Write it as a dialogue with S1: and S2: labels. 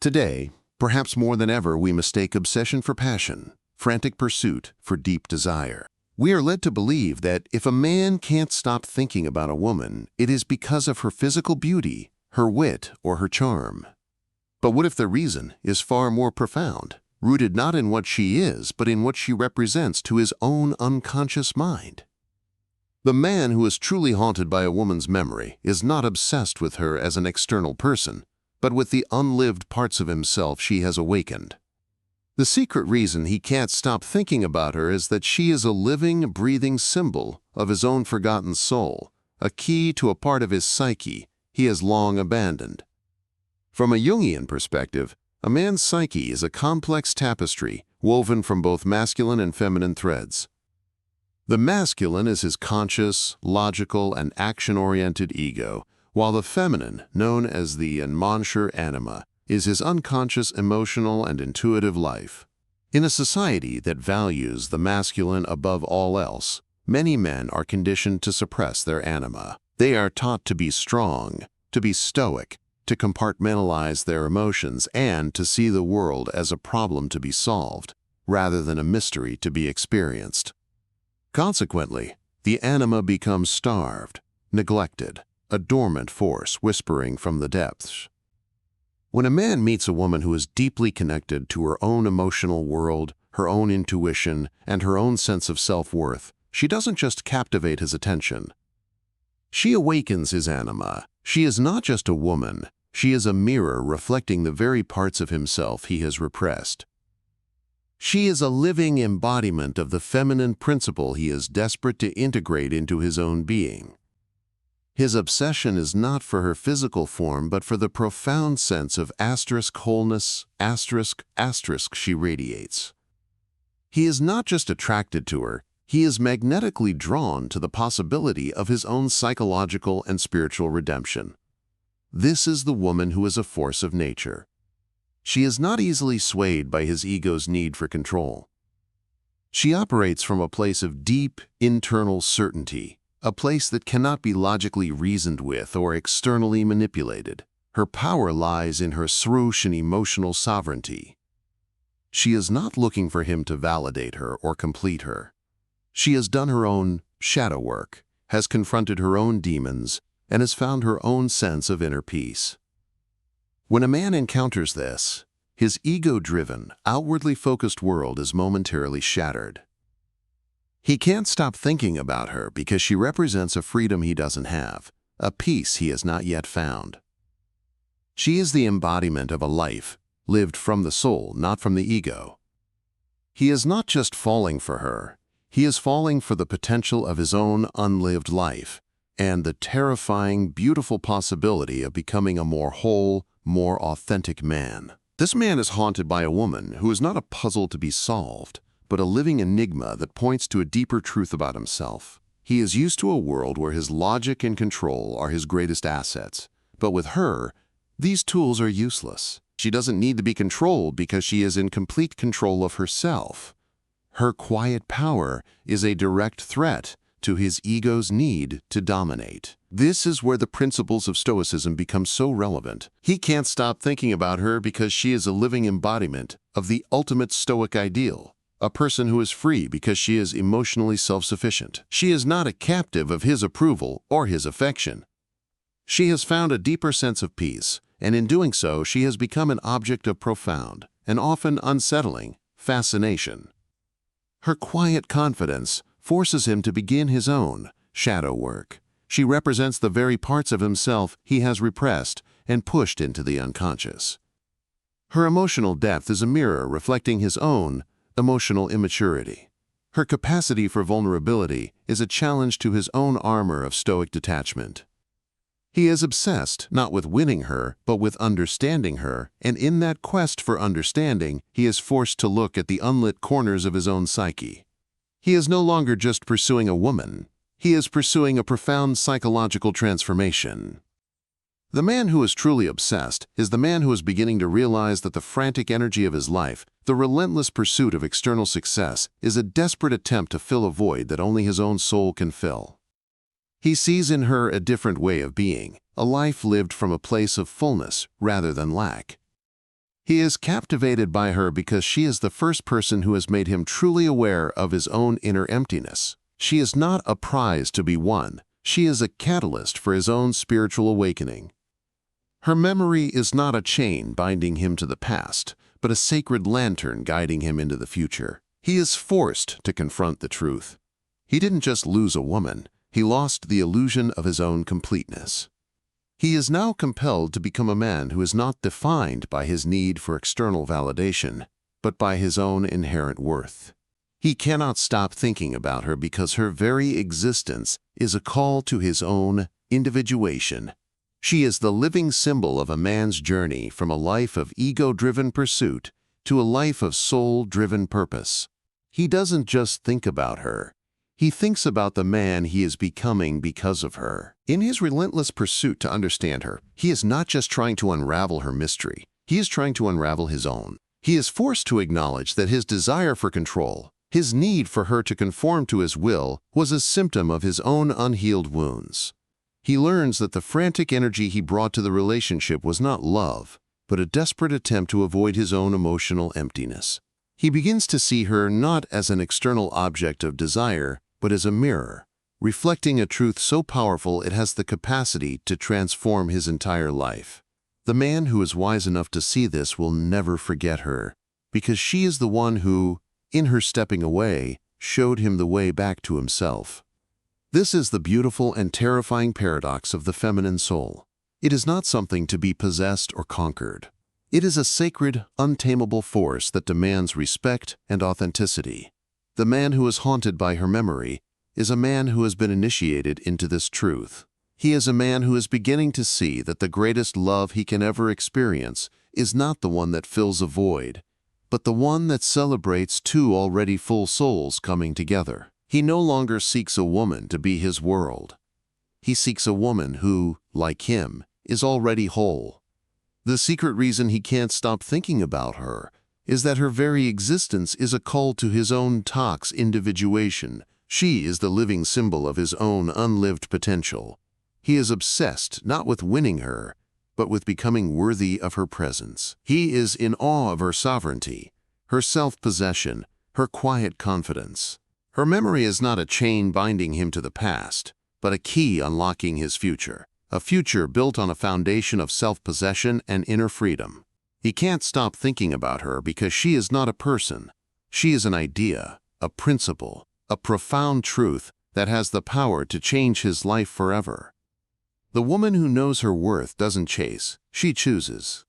S1: Today, perhaps more than ever, we mistake obsession for passion, frantic pursuit for deep desire. We are led to believe that if a man can't stop thinking about a woman, it is because of her physical beauty, her wit, or her charm. But what if the reason is far more profound, rooted not in what she is, but in what she represents to his own unconscious mind? The man who is truly haunted by a woman's memory is not obsessed with her as an external person, but with the unlived parts of himself she has awakened. The secret reason he can't stop thinking about her is that she is a living, breathing symbol of his own forgotten soul, a key to a part of his psyche he has long abandoned. From a Jungian perspective, a man's psyche is a complex tapestry woven from both masculine and feminine threads. The masculine is his conscious, logical, and action-oriented ego, while the feminine, known as the Anima, is his unconscious, emotional, and intuitive life. In a society that values the masculine above all else, many men are conditioned to suppress their anima. They are taught to be strong, to be stoic, to compartmentalize their emotions, and to see the world as a problem to be solved, rather than a mystery to be experienced. Consequently, the anima becomes starved, neglected, a dormant force whispering from the depths. When a man meets a woman who is deeply connected to her own emotional world, her own intuition, and her own sense of self-worth, she doesn't just captivate his attention. She awakens his anima. She is not just a woman, she is a mirror reflecting the very parts of himself he has repressed. She is a living embodiment of the feminine principle he is desperate to integrate into his own being. His obsession is not for her physical form, but for the profound sense of wholeness she radiates. He is not just attracted to her, he is magnetically drawn to the possibility of his own psychological and spiritual redemption. This is the woman who is a force of nature. She is not easily swayed by his ego's need for control. She operates from a place of deep, internal certainty, a place that cannot be logically reasoned with or externally manipulated. Her power lies in her swoosh and emotional sovereignty. She is not looking for him to validate her or complete her. She has done her own shadow work, has confronted her own demons, and has found her own sense of inner peace. When a man encounters this, his ego-driven, outwardly focused world is momentarily shattered. He can't stop thinking about her because she represents a freedom he doesn't have, a peace he has not yet found. She is the embodiment of a life lived from the soul, not from the ego. He is not just falling for her, he is falling for the potential of his own unlived life and the terrifying, beautiful possibility of becoming a more whole, more authentic man. This man is haunted by a woman who is not a puzzle to be solved, but a living enigma that points to a deeper truth about himself. He is used to a world where his logic and control are his greatest assets, but with her, these tools are useless. She doesn't need to be controlled because she is in complete control of herself. Her quiet power is a direct threat to his ego's need to dominate. This is where the principles of Stoicism become so relevant. He can't stop thinking about her because she is a living embodiment of the ultimate Stoic ideal. A person who is free because she is emotionally self-sufficient. She is not a captive of his approval or his affection. She has found a deeper sense of peace, and in doing so, she has become an object of profound, and often unsettling, fascination. Her quiet confidence forces him to begin his own shadow work. She represents the very parts of himself he has repressed and pushed into the unconscious. Her emotional depth is a mirror reflecting his own emotional immaturity. Her capacity for vulnerability is a challenge to his own armor of stoic detachment. He is obsessed not with winning her, but with understanding her, and in that quest for understanding, he is forced to look at the unlit corners of his own psyche. He is no longer just pursuing a woman, he is pursuing a profound psychological transformation. The man who is truly obsessed is the man who is beginning to realize that the frantic energy of his life, the relentless pursuit of external success, is a desperate attempt to fill a void that only his own soul can fill. He sees in her a different way of being, a life lived from a place of fullness rather than lack. He is captivated by her because she is the first person who has made him truly aware of his own inner emptiness. She is not a prize to be won. She is a catalyst for his own spiritual awakening. Her memory is not a chain binding him to the past, but a sacred lantern guiding him into the future. He is forced to confront the truth. He didn't just lose a woman, he lost the illusion of his own completeness. He is now compelled to become a man who is not defined by his need for external validation, but by his own inherent worth. He cannot stop thinking about her because her very existence is a call to his own individuation. She is the living symbol of a man's journey from a life of ego-driven pursuit to a life of soul-driven purpose. He doesn't just think about her. He thinks about the man he is becoming because of her. In his relentless pursuit to understand her, he is not just trying to unravel her mystery. He is trying to unravel his own. He is forced to acknowledge that his desire for control, his need for her to conform to his will, was a symptom of his own unhealed wounds. He learns that the frantic energy he brought to the relationship was not love, but a desperate attempt to avoid his own emotional emptiness. He begins to see her not as an external object of desire, but as a mirror, reflecting a truth so powerful it has the capacity to transform his entire life. The man who is wise enough to see this will never forget her, because she is the one who, in her stepping away, showed him the way back to himself. This is the beautiful and terrifying paradox of the feminine soul. It is not something to be possessed or conquered. It is a sacred, untamable force that demands respect and authenticity. The man who is haunted by her memory is a man who has been initiated into this truth. He is a man who is beginning to see that the greatest love he can ever experience is not the one that fills a void, but the one that celebrates two already full souls coming together. He no longer seeks a woman to be his world. He seeks a woman who, like him, is already whole. The secret reason he can't stop thinking about her is that her very existence is a call to his own tox individuation. She is the living symbol of his own unlived potential. He is obsessed not with winning her, but with becoming worthy of her presence. He is in awe of her sovereignty, her self-possession, her quiet confidence. Her memory is not a chain binding him to the past, but a key unlocking his future, a future built on a foundation of self-possession and inner freedom. He can't stop thinking about her because she is not a person. She is an idea, a principle, a profound truth that has the power to change his life forever. The woman who knows her worth doesn't chase, she chooses.